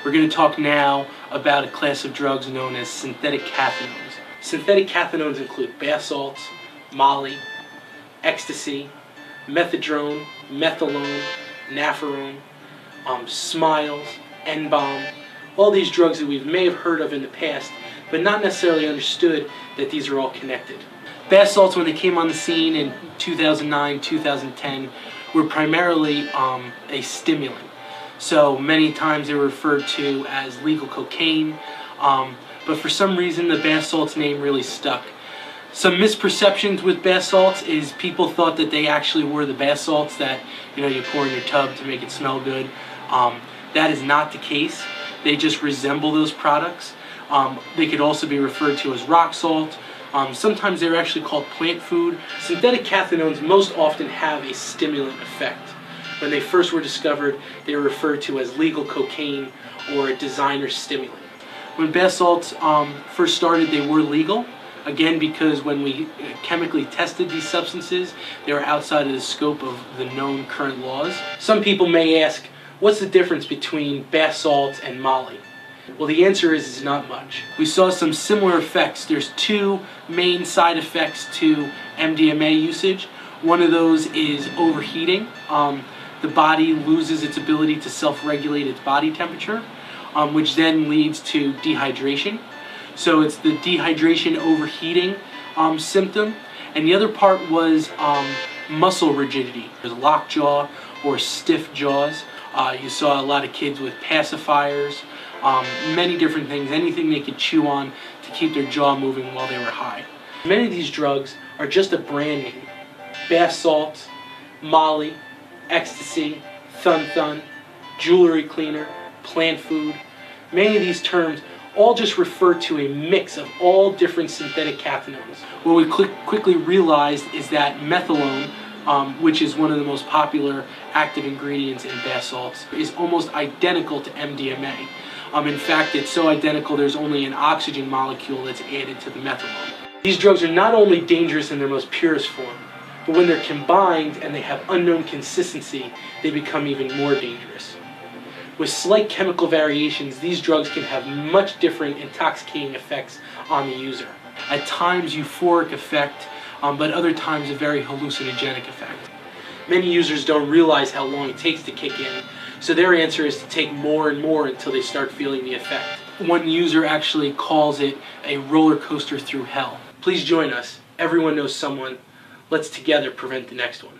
We're going to talk now about a class of drugs known as synthetic cathinones. Synthetic cathinones include bath salts, molly, ecstasy, methadone, methadone, nafarone, smiles, N-bomb, all these drugs that we may have heard of in the past, but not necessarily understood that these are all connected. Bath salts, when they came on the scene in 2009, 2010, were primarily a stimulant. So many times they were referred to as legal cocaine, but for some reason the bath salts name really stuck. Some misperceptions with bath salts is people thought that they actually were the bath salts that you pour in your tub to make it smell good. That is not the case. They just resemble those products. They could also be referred to as rock salt. Sometimes they're actually called plant food. Synthetic cathinones most often have a stimulant effect. When they first were discovered, they were referred to as legal cocaine or a designer stimulant. When bath salts first started, they were legal. Again, because when we chemically tested these substances, they were outside of the scope of the known current laws. Some people may ask, what's the difference between bath salts and molly? Well, the answer is not much. We saw some similar effects. There's two main side effects to MDMA usage. One of those is overheating. The body loses its ability to self-regulate its body temperature, which then leads to dehydration. So it's the dehydration overheating symptom. And the other part was muscle rigidity. There's lockjaw or stiff jaws. You saw a lot of kids with pacifiers, many different things, anything they could chew on to keep their jaw moving while they were high. Many of these drugs are just a brand name. Bath salts, molly, ecstasy, thun-thun, jewelry cleaner, plant food. Many of these terms all just refer to a mix of all different synthetic cathinones. What we quickly realized is that methadone, which is one of the most popular active ingredients in bath salts, is almost identical to MDMA. In fact, it's so identical there's only an oxygen molecule that's added to the methadone. These drugs are not only dangerous in their most purest form, but when they're combined and they have unknown consistency, they become even more dangerous. With slight chemical variations, these drugs can have much different intoxicating effects on the user. At times, euphoric effect, but other times a very hallucinogenic effect. Many users don't realize how long it takes to kick in, so their answer is to take more and more until they start feeling the effect. One user actually calls it a roller coaster through hell. Please join us. Everyone knows someone. Let's together prevent the next one.